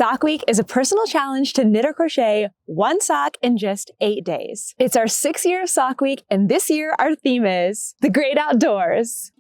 Sock Week is a personal challenge to knit or crochet one sock in just 8 days. It's our 6th year of Sock Week, and this year our theme is the great outdoors.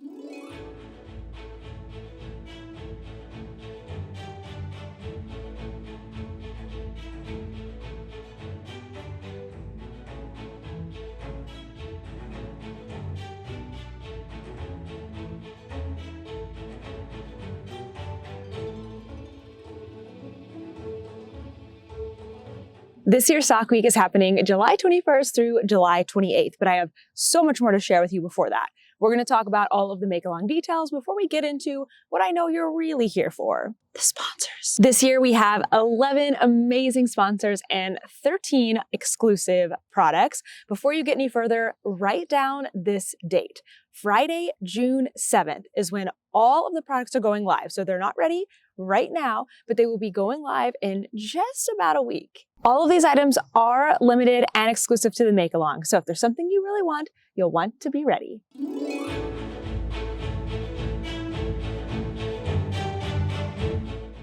This year's Sock Week is happening July 21st through July 28th, but I have so much more to share with you before that. We're going to talk about all of the make-along details before we get into what I know you're really here for, the sponsors. This year we have 11 amazing sponsors and 13 exclusive products. Before you get any further, write down this date. Friday, June 7th is when all of the products are going live. So they're not ready right now, but they will be going live in just about a week. All of these items are limited and exclusive to the make-along. So if there's something you really want, you'll want to be ready.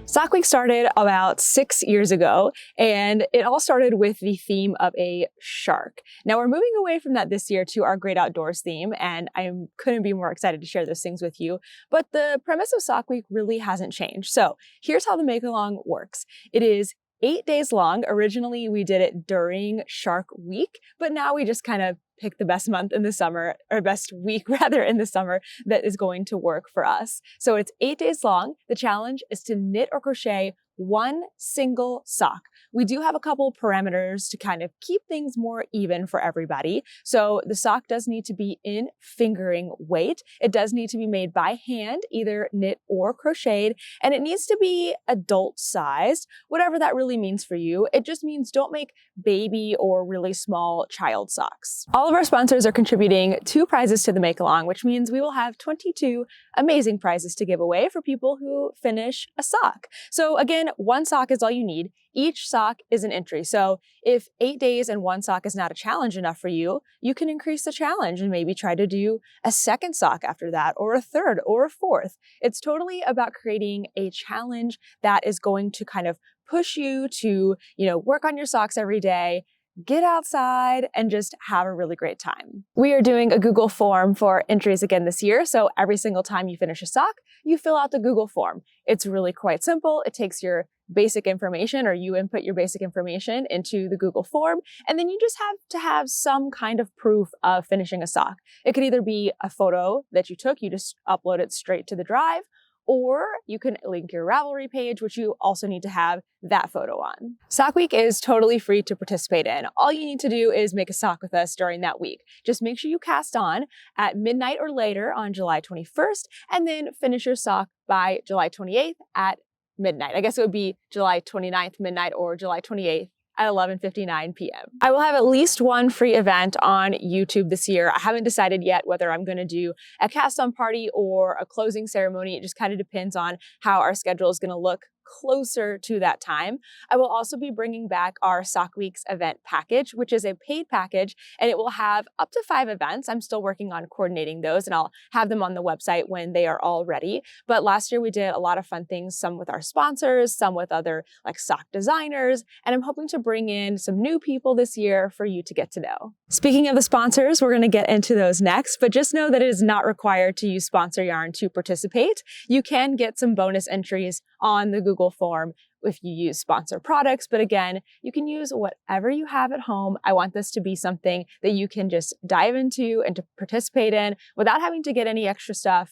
Sock Week started about 6 years ago, and it all started with the theme of a shark. Now we're moving away from that this year to our great outdoors theme, and I couldn't be more excited to share those things with you. But the premise of Sock Week really hasn't changed. So here's how the make-along works. It is 8 days long. Originally, we did it during Shark Week, but now we just kind of pick the best month in the summer, or best week rather in the summer that is going to work for us. So it's 8 days long. The challenge is to knit or crochet one single sock. We do have a couple parameters to kind of keep things more even for everybody. So the sock does need to be in fingering weight. It does need to be made by hand, either knit or crocheted, and it needs to be adult sized, whatever that really means for you. It just means don't make baby or really small child socks. All of our sponsors are contributing 2 prizes to the make-along, which means we will have 22 amazing prizes to give away for people who finish a sock. So again, one sock is all you need. Each sock is an entry. So if 8 days and one sock is not a challenge enough for you, you can increase the challenge and maybe try to do a second sock after that, or a third, or a fourth. It's totally about creating a challenge that is going to kind of push you to, work on your socks every day, get outside, and just have a really great time. We are doing a Google form for entries again this year. So every single time you finish a sock, you fill out the Google form. It's really quite simple. It takes your basic information, or you input your basic information into the Google form, and then you just have to have some kind of proof of finishing a sock. It could either be a photo that you took, you just upload it straight to the drive, or you can link your Ravelry page, which you also need to have that photo on. Sock Week is totally free to participate in. All you need to do is make a sock with us during that week. Just make sure you cast on at midnight or later on July 21st, and then finish your sock by July 28th at midnight. I guess it would be July 29th midnight or July 28th at 11:59 p.m. I will have at least one free event on YouTube this year. I haven't decided yet whether I'm going to do a cast-on party or a closing ceremony. It just kind of depends on how our schedule is going to look closer to that time. I will also be bringing back our Sock Weeks event package, which is a paid package, and it will have up to 5 events. I'm still working on coordinating those, and I'll have them on the website when they are all ready. But last year we did a lot of fun things, some with our sponsors, some with other sock designers, and I'm hoping to bring in some new people this year for you to get to know. Speaking of the sponsors, we're going to get into those next, but just know that it is not required to use sponsor yarn to participate. You can get some bonus entries on the Google form if you use sponsor products, but again, you can use whatever you have at home. I want this to be something that you can just dive into and to participate in without having to get any extra stuff.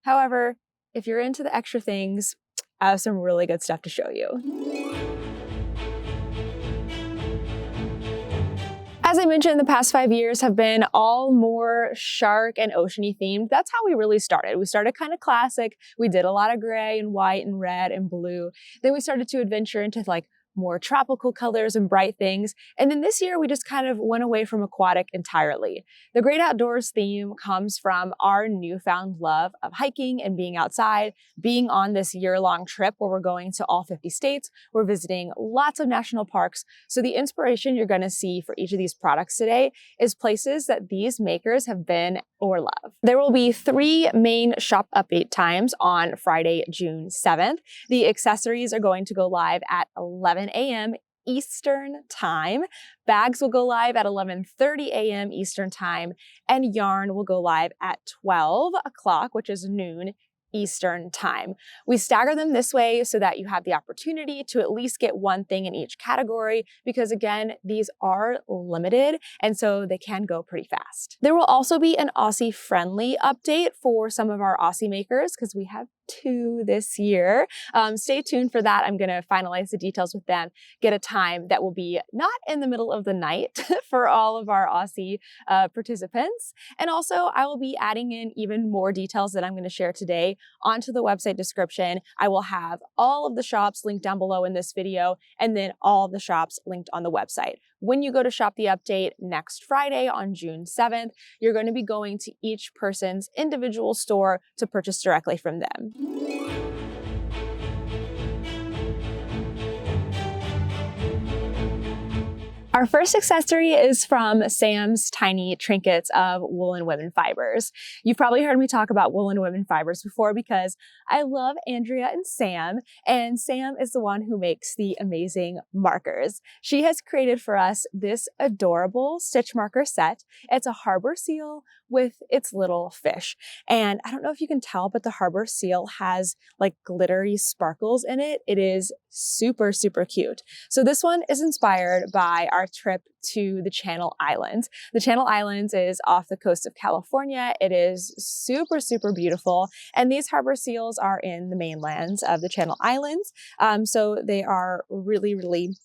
However, if you're into the extra things, I have some really good stuff to show you. As I mentioned, the past 5 years have been all more shark and oceany themed. That's how we really started. We started kind of classic. We did a lot of gray and white and red and blue. Then we started to adventure into more tropical colors and bright things. And then this year we just kind of went away from aquatic entirely. The Great Outdoors theme comes from our newfound love of hiking and being outside, being on this year-long trip where we're going to all 50 states. We're visiting lots of national parks. So the inspiration you're going to see for each of these products today is places that these makers have been or love. There will be 3 main shop update times on Friday, June 7th. The accessories are going to go live at 11 a.m. Eastern Time. Bags will go live at 11:30 a.m. Eastern Time, and yarn will go live at 12 o'clock, which is noon Eastern Time. We stagger them this way so that you have the opportunity to at least get one thing in each category because, again, these are limited and so they can go pretty fast. There will also be an Aussie-friendly update for some of our Aussie makers because we have 2 this year. Stay tuned for that. I'm going to finalize the details with them, get a time that will be not in the middle of the night for all of our Aussie participants. And also I will be adding in even more details that I'm going to share today onto the website description. I will have all of the shops linked down below in this video and then all of the shops linked on the website. When you go to shop the update next Friday on June 7th, you're going to be going to each person's individual store to purchase directly from them. Our first accessory is from Sam's Tiny Trinkets of Woolen Woven Fibers. You've probably heard me talk about Woolen Woven Fibers before because I love Andrea and Sam is the one who makes the amazing markers. She has created for us this adorable stitch marker set. It's a harbor seal with its little fish. And I don't know if you can tell, but the harbor seal has like glittery sparkles in it. It is super, super cute. So this one is inspired by our trip to the Channel Islands. The Channel Islands is off the coast of California. It is super, super beautiful. And these harbor seals are in the mainlands of the Channel Islands. So they are really, really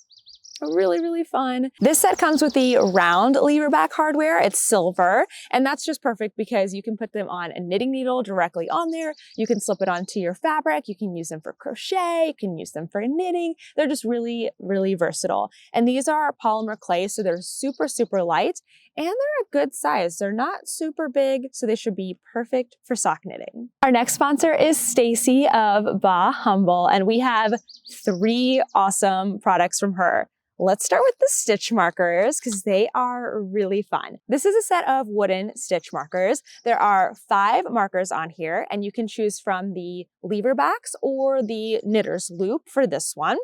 fun. This set comes with the round lever back hardware. It's silver, and that's just perfect because you can put them on a knitting needle directly on there. You can slip it onto your fabric. You can use them for crochet. You can use them for knitting. They're just really, really versatile. And these are polymer clay, so they're super, super light, and they're a good size. They're not super big, so they should be perfect for sock knitting. Our next sponsor is Stacy of Bah Humble, and we have 3 awesome products from her. Let's start with the stitch markers because they are really fun. This is a set of wooden stitch markers. There are 5 markers on here and you can choose from the lever backs or the knitter's loop for this one.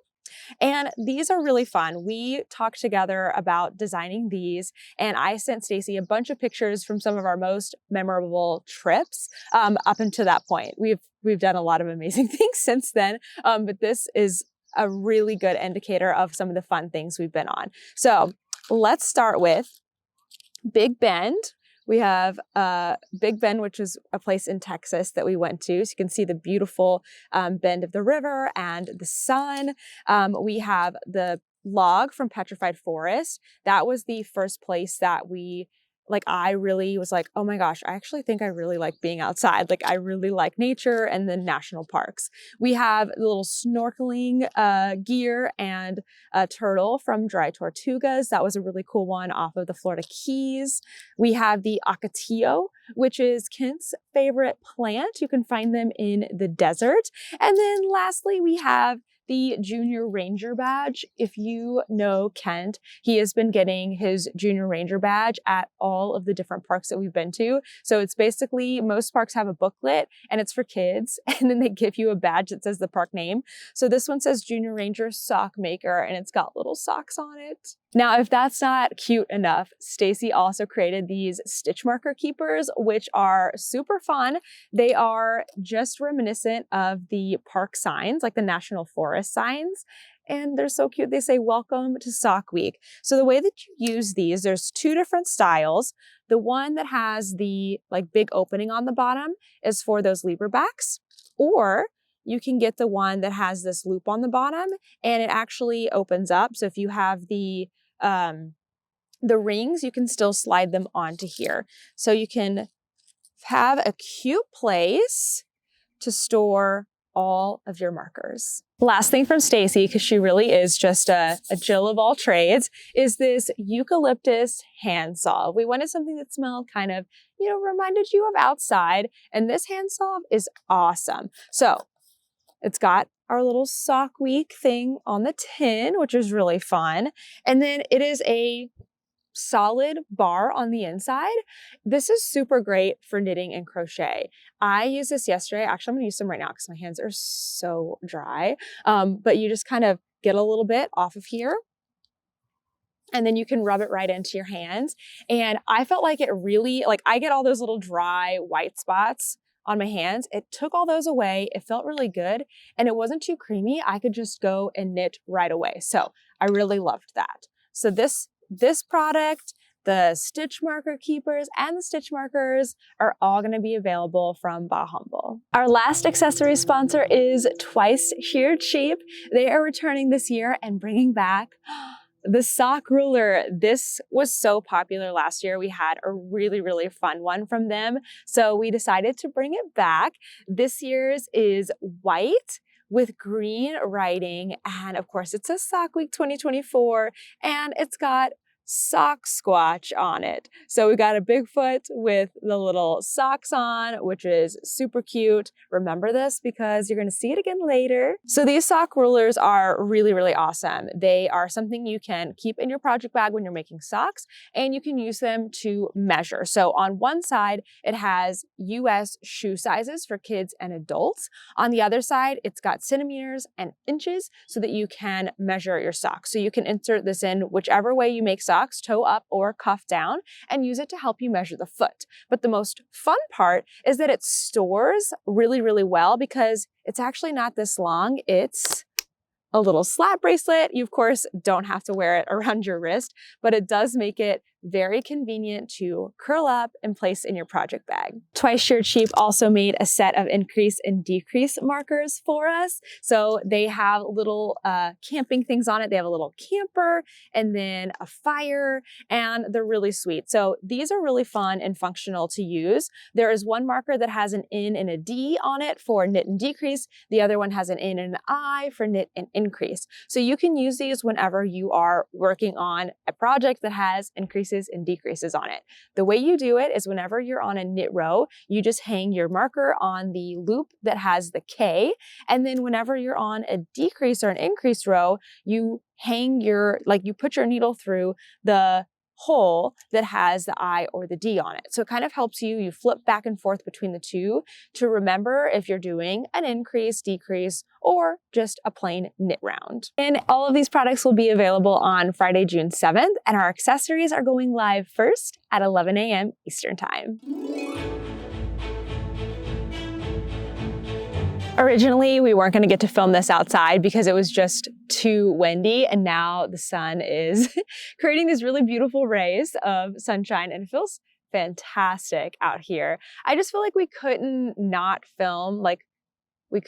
And these are really fun. We talked together about designing these and I sent Stacy a bunch of pictures from some of our most memorable trips up until that point. We've done a lot of amazing things since then, but this is a really good indicator of some of the fun things we've been on. So let's start with Big Bend. We have Big Bend, which is a place in Texas that we went to. So you can see the beautiful bend of the river and the sun. We have the log from Petrified Forest. That was the first place that I really was like, oh my gosh, I actually think I really like being outside. Like I really like nature and the national parks. We have the little snorkeling gear and a turtle from Dry Tortugas. That was a really cool one off of the Florida Keys. We have the ocotillo, which is Kent's favorite plant. You can find them in the desert. And then lastly, we have the Junior Ranger badge. If you know Kent, he has been getting his Junior Ranger badge at all of the different parks that we've been to. So it's basically, most parks have a booklet and it's for kids, and then they give you a badge that says the park name. So this one says Junior Ranger Sock Maker and it's got little socks on it. Now, if that's not cute enough, Stacy also created these stitch marker keepers, which are super fun. They are just reminiscent of the park signs, like the National Forest signs. And they're so cute. They say, welcome to Sock Week. So the way that you use these, there's 2 different styles. The one that has the big opening on the bottom is for those lever backs, or you can get the one that has this loop on the bottom and it actually opens up. So if you have the rings, you can still slide them onto here. So you can have a cute place to store all of your markers. Last thing from Stacy, because she really is just a Jill of all trades, is this eucalyptus hand salve. We wanted something that smelled kind of, reminded you of outside, and this hand salve is awesome. So it's got our little sock week thing on the tin, which is really fun. And then it is a solid bar on the inside. This is super great for knitting and crochet. I used this yesterday. Actually, I'm gonna use some right now because my hands are so dry. But you just kind of get a little bit off of here, and then you can rub it right into your hands. And I felt like it really, I get all those little dry white spots on my hands. It took all those away. It felt really good, and it wasn't too creamy. I could just go and knit right away. So I really loved that. So this product, the stitch marker keepers and the stitch markers are all going to be available from Bah Humble. Our last accessory sponsor is Twice Sheared Sheep. They are returning this year and bringing back the sock ruler. This was so popular last year. We had a really, really fun one from them. So we decided to bring it back. This year's is white with green writing. And of course, it says Sock Week 2024, and it's got sock squatch on it. So we got a Bigfoot with the little socks on, which is super cute. Remember this because you're going to see it again later. So these sock rulers are really, really awesome. They are something you can keep in your project bag when you're making socks, and you can use them to measure. So on one side, it has US shoe sizes for kids and adults. On the other side, it's got centimeters and inches so that you can measure your socks. So you can insert this in whichever way you make socks, toe up or cuff down, and use it to help you measure the foot. But the most fun part is that it stores really, really well because it's actually not this long. It's a little slap bracelet. You, of course, don't have to wear it around your wrist, but it does make it very convenient to curl up and place in your project bag. Twice Sheared Sheep also made a set of increase and decrease markers for us. So they have little camping things on it. They have a little camper and then a fire, and they're really sweet. So these are really fun and functional to use. There is one marker that has an in and a D on it for knit and decrease. The other one has an in and an I for knit and increase. So you can use these whenever you are working on a project that has increases and decreases on it. The way you do it is whenever you're on a knit row, you just hang your marker on the loop that has the K. And then whenever you're on a decrease or an increase row, you hang you put your needle through the hole that has the I or the D on it. So it kind of helps you flip back and forth between the two to remember if you're doing an increase, decrease, or just a plain knit round. And all of these products will be available on Friday, June 7th, and our accessories are going live first at 11 a.m. Eastern Time. Originally, we weren't going to get to film this outside because it was just too windy, and now the sun is creating these really beautiful rays of sunshine, and it feels fantastic out here. I just feel like we couldn't not film, we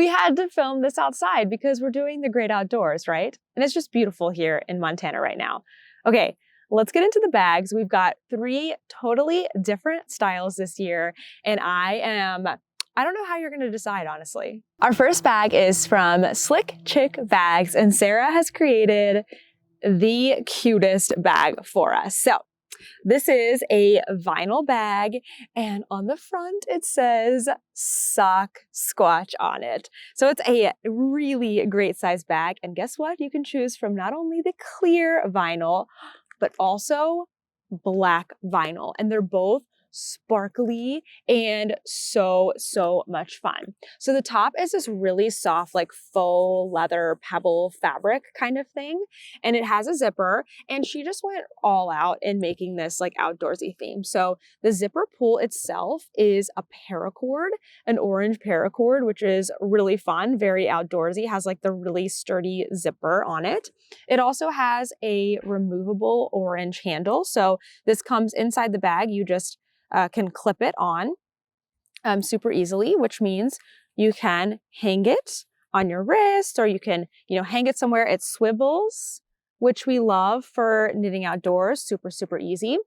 had to film this outside because we're doing the great outdoors, right? And it's just beautiful here in Montana right now. Okay. Let's get into the bags. We've got 3 totally different styles this year, and I don't know how you're going to decide, honestly. Our first bag is from Slick Chick Bags, and Sarah has created the cutest bag for us. So this is a vinyl bag, and on the front it says Sock Squatch on it. So it's a really great size bag, and guess what? You can choose from not only the clear vinyl, but also black vinyl. And they're both sparkly and so much fun. So the top is this really soft, faux leather pebble fabric kind of thing. And it has a zipper, and she just went all out in making this outdoorsy theme. So the zipper pull itself is a paracord, an orange paracord, which is really fun, very outdoorsy, has the really sturdy zipper on it. It also has a removable orange handle. So this comes inside the bag. You just can clip it on super easily, which means you can hang it on your wrist, or you can, hang it somewhere. It swivels, which we love for knitting outdoors. Super easy.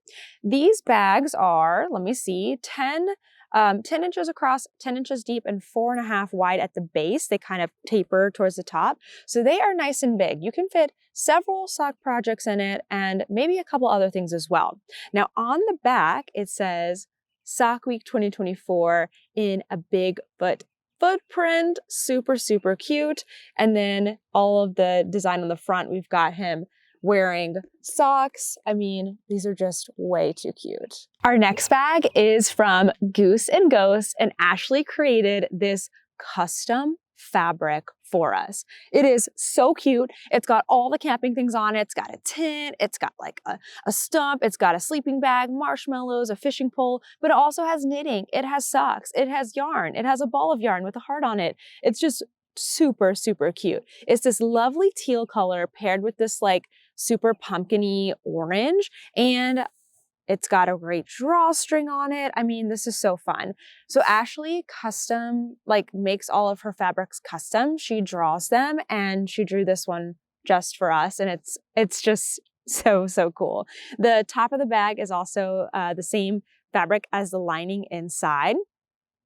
These bags are, let me see, 10 10 inches across, 10 inches deep, and 4.5 wide at the base. They kind of taper towards the top. So they are nice and big. You can fit several sock projects in it and maybe a couple other things as well. Now on the back, it says Sock Week 2024 in a big footprint. Super, super cute. And then all of the design on the front, we've got him wearing socks. I mean, these are just way too cute. Our next bag is from Goose and Ghost, and Ashley created this custom fabric for us. It is so cute. It's got all the camping things on it. It's got a tent, it's got like a stump, it's got a sleeping bag, marshmallows, a fishing pole, but it also has knitting, it has socks, it has yarn, it has a ball of yarn with a heart on it. It's just super, super cute. It's this lovely teal color paired with this like super pumpkin-y orange, and it's got a great drawstring on it. I mean, this is so fun. So Ashley makes all of her fabrics custom. She draws them, and she drew this one just for us. And it's just so, so cool. The top of the bag is also the same fabric as the lining inside.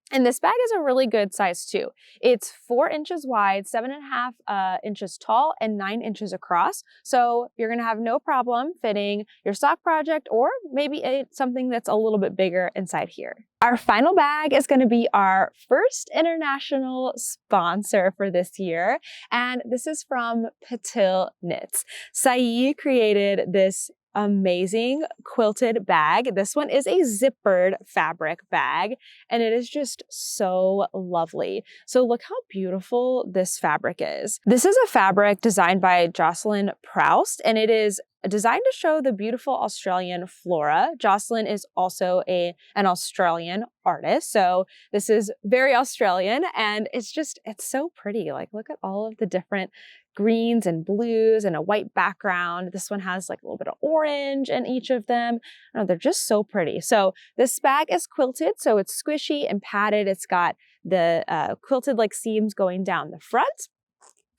And this bag is a really good size too. It's 4 inches wide, 7.5 inches tall, and 9 inches across. So you're gonna have no problem fitting your sock project or maybe something that's a little bit bigger inside here. Our final bag is gonna be our first international sponsor for this year. And this is from Patil Knits. Sai created this amazing quilted bag. This one is a zippered fabric bag, and it is just so lovely. So look how beautiful this fabric is. This is a fabric designed by Jocelyn Proust, and it is designed to show the beautiful Australian flora. Jocelyn is also an Australian artist, so this is very Australian, and it's so pretty. Like, look at all of the different greens and blues and a white background. This one has like a little bit of orange in each of them. Oh, they're just so pretty. So this bag is quilted, so it's squishy and padded. It's got the quilted like seams going down the front.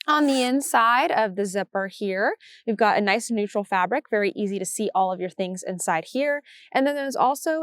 On the inside of the zipper here, you've got a nice neutral fabric, very easy to see all of your things inside here. And then there's also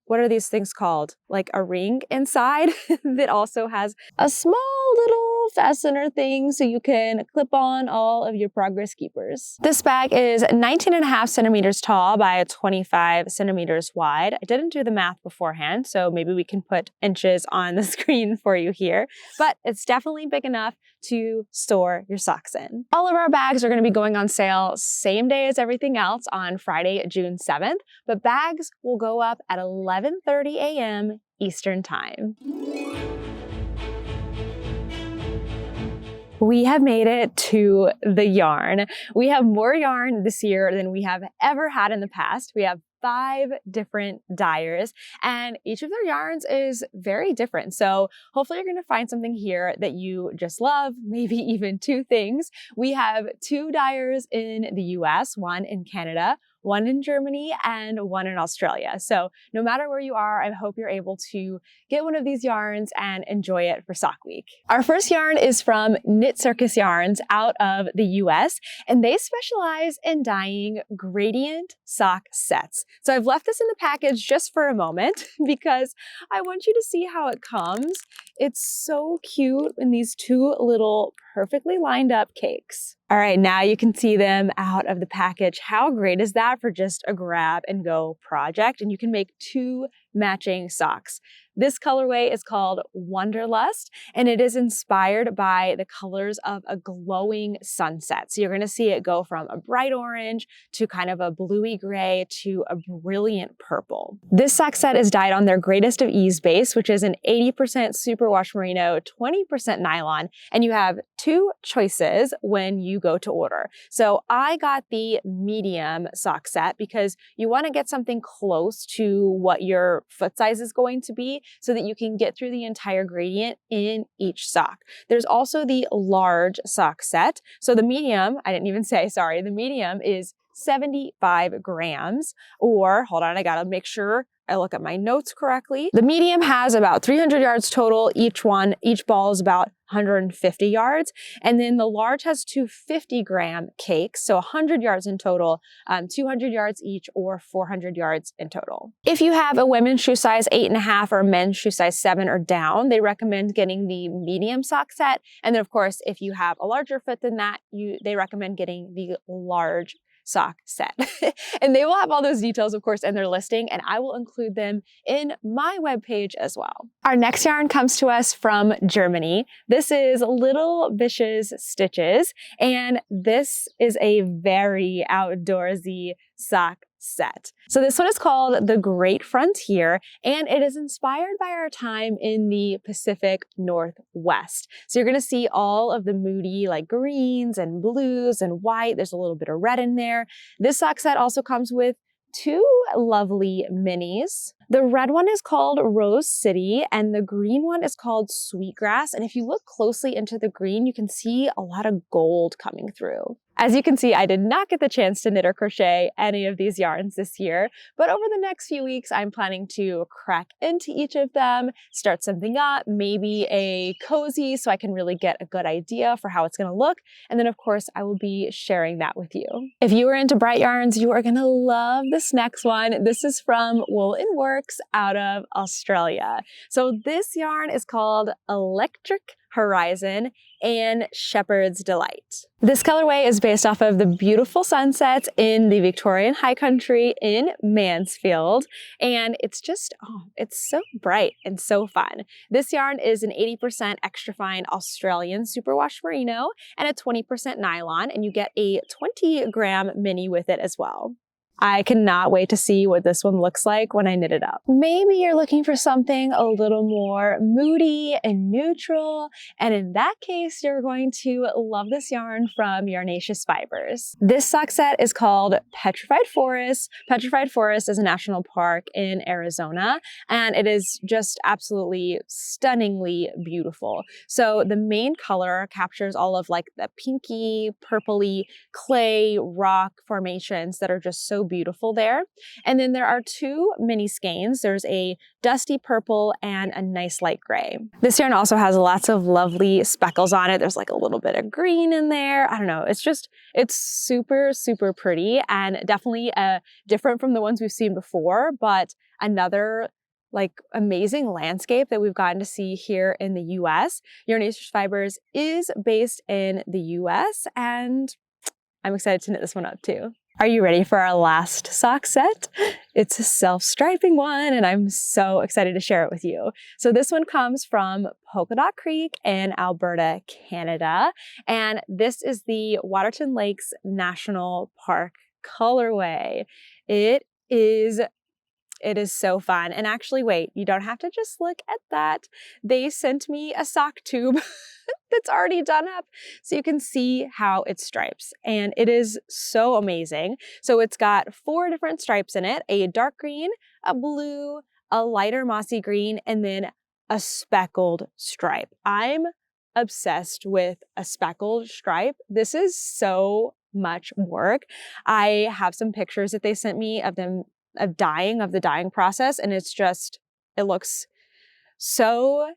what are these things called? Like a ring inside that also has a small little fastener thing so you can clip on all of your progress keepers. This bag is 19.5 centimeters tall by 25 centimeters wide. I didn't do the math beforehand, so maybe we can put inches on the screen for you here, but it's definitely big enough to store your socks in. All of our bags are going to be going on sale same day as everything else on Friday, June 7th, but bags will go up at 11:30 a.m. Eastern Time. We have made it to the yarn. We have more yarn this year than we have ever had in the past. We have 5 different dyers, and each of their yarns is very different. So hopefully you're going to find something here that you just love, maybe even 2 things. We have 2 dyers in the US, 1 in Canada, 1 in Germany, and 1 in Australia. So no matter where you are, I hope you're able to get one of these yarns and enjoy it for Sock Week. Our first yarn is from Knit Circus Yarns out of the US, and they specialize in dyeing gradient sock sets. So I've left this in the package just for a moment because I want you to see how it comes. It's so cute in these 2 little perfectly lined up cakes. All right, now you can see them out of the package. How great is that for just a grab and go project? And you can make 2 matching socks. This colorway is called Wanderlust, and it is inspired by the colors of a glowing sunset. So you're going to see it go from a bright orange to kind of a bluey gray to a brilliant purple. This sock set is dyed on their Greatest of Ease base, which is an 80% superwash merino, 20% nylon, and you have 2 choices when you go to order. So I got the medium sock set because you want to get something close to what your foot size is going to be so that you can get through the entire gradient in each sock. There's also the large sock set. So the medium, I didn't even say, sorry, the medium is 75 grams, or hold on, I gotta make sure I look at my notes correctly. The medium has about 300 yards total. Each ball is about 150 yards. And then the large has two 50-gram cakes, so 100 yards in total, 200 yards each, or 400 yards in total. If you have a women's shoe size 8.5 or men's shoe size 7 or down, they recommend getting the medium sock set. And then of course, if you have a larger foot than that, they recommend getting the large sock set. And they will have all those details, of course, in their listing, and I will include them in my webpage as well. Our next yarn comes to us from Germany. This is Little Vicious Stitches, and this is a very outdoorsy sock set. So this one is called The Great Frontier, and it is inspired by our time in the Pacific Northwest. So you're gonna see all of the moody like greens and blues and white. There's a little bit of red in there. This sock set also comes with two lovely minis. The red one is called Rose City and the green one is called Sweetgrass. And if you look closely into the green, you can see a lot of gold coming through. As you can see, I did not get the chance to knit or crochet any of these yarns this year, but over the next few weeks, I'm planning to crack into each of them, start something up, maybe a cozy so I can really get a good idea for how it's gonna look. And then of course, I will be sharing that with you. If you are into bright yarns, you are gonna love this next one. This is from Wool and Works out of Australia. So this yarn is called Electric Horizon and Shepherd's Delight. This colorway is based off of the beautiful sunsets in the Victorian High Country in Mansfield. And it's just, it's so bright and so fun. This yarn is an 80% extra fine Australian superwash merino and a 20% nylon, and you get a 20-gram mini with it as well. I cannot wait to see what this one looks like when I knit it up. Maybe you're looking for something a little more moody and neutral, and in that case, you're going to love this yarn from Yarnaceous Fibers. This sock set is called Petrified Forest. Petrified Forest is a national park in Arizona, and it is just absolutely stunningly beautiful. So the main color captures all of like the pinky, purpley, clay, rock formations that are just so beautiful there. And then there are two mini skeins. There's a dusty purple and a nice light gray. This yarn also has lots of lovely speckles on it. There's like a little bit of green in there. I don't know. It's super, super pretty and definitely different from the ones we've seen before, but another like amazing landscape that we've gotten to see here in the US. Yarnaceous Fibers is based in the US, and I'm excited to knit this one up too. Are you ready for our last sock set? It's a self-striping one, and I'm so excited to share it with you. So this one comes from Polka Dot Creek in Alberta, Canada, and this is the Waterton Lakes National Park colorway. It is so fun. And actually, wait, you don't have to just look at that. They sent me a sock tube that's already done up so you can see how it stripes. And it is so amazing. So it's got 4 different stripes in it: a dark green, a blue, a lighter mossy green, and then a speckled stripe. I'm obsessed with a speckled stripe. This is so much work. I have some pictures that they sent me of the dyeing process, and it looks so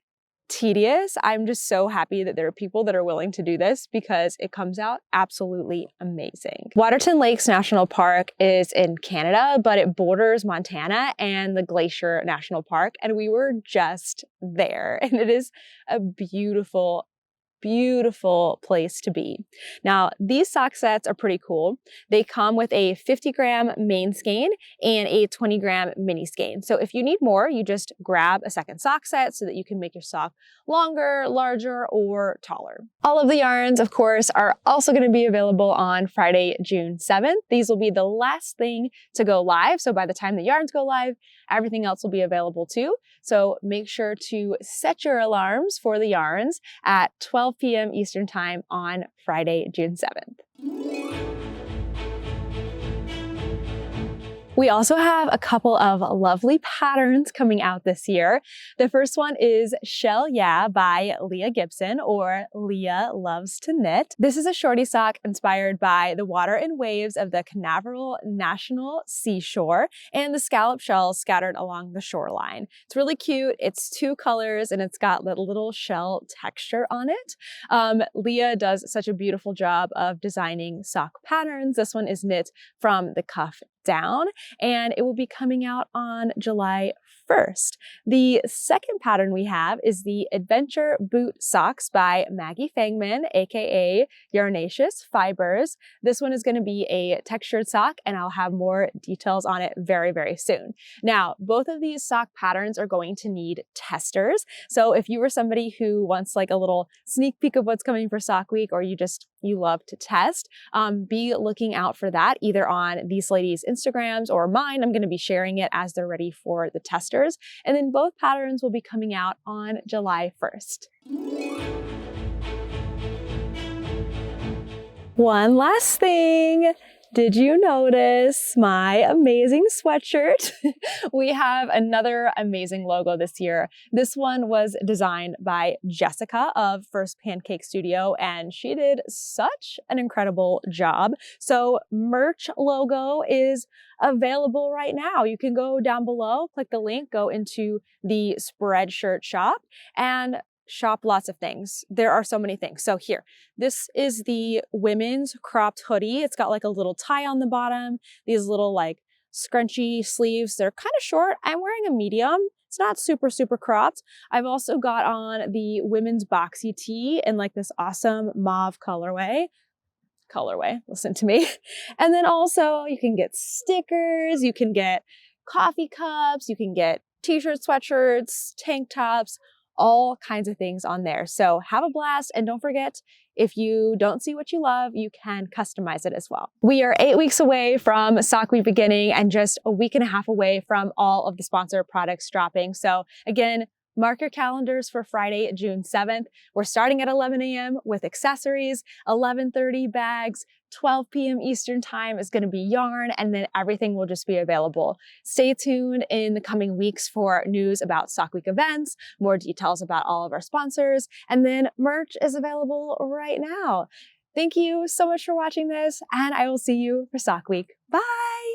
tedious. I'm just so happy that there are people that are willing to do this because it comes out absolutely amazing. Waterton Lakes National Park is in Canada, but it borders Montana and the Glacier National Park, and we were just there, and it is a beautiful place to be. Now, these sock sets are pretty cool. They come with a 50-gram main skein and a 20-gram mini skein. So if you need more, you just grab a second sock set so that you can make your sock longer, larger, or taller. All of the yarns, of course, are also going to be available on Friday, June 7th. These will be the last thing to go live. So by the time the yarns go live, everything else will be available too. So make sure to set your alarms for the yarns at 12 p.m. Eastern Time on Friday, June 7th. We also have a couple of lovely patterns coming out this year. The first one is Shell Yeah by Leah Gibson, or Leah Loves to Knit. This is a shorty sock inspired by the water and waves of the Canaveral National Seashore and the scallop shells scattered along the shoreline. It's really cute. It's 2 colors and it's got the little shell texture on it. Leah does such a beautiful job of designing sock patterns. This one is knit from the cuff down, and it will be coming out on July 1st. The second pattern we have is the Adventure Boot Socks by Maggie Fangmann, aka Yarnaceous Fibers. This one is going to be a textured sock, and I'll have more details on it very, very soon. Now, both of these sock patterns are going to need testers. So if you were somebody who wants like a little sneak peek of what's coming for Sock Week, or you love to test, be looking out for that either on these ladies' Instagrams or mine. I'm going to be sharing it as they're ready for the testers. And then both patterns will be coming out on July 1st. One last thing. Did you notice my amazing sweatshirt? We have another amazing logo this year. This one was designed by Jessica of First Pancake Studio, and she did such an incredible job. So merch logo is available right now. You can go down below, click the link, go into the Spreadshirt shop, and shop lots of things. There are so many things. So here, this is the women's cropped hoodie. It's got like a little tie on the bottom, these little like scrunchy sleeves. They're kind of short. I'm wearing a medium. It's not super, super cropped. I've also got on the women's boxy tee in like this awesome mauve colorway, listen to me. And then also you can get stickers, you can get coffee cups, you can get t-shirts, sweatshirts, tank tops, all kinds of things on there. So have a blast, and don't forget, if you don't see what you love, you can customize it as well. We are 8 weeks away from Sock Week beginning and just a week and a half away from all of the sponsored products dropping. So again, mark your calendars for Friday, June 7th. We're starting at 11 a.m. with accessories, 11:30 bags, 12 p.m. Eastern time is going to be yarn, and then everything will just be available. Stay tuned in the coming weeks for news about Sock Week events, more details about all of our sponsors, and then merch is available right now. Thank you so much for watching this, and I will see you for Sock Week. Bye!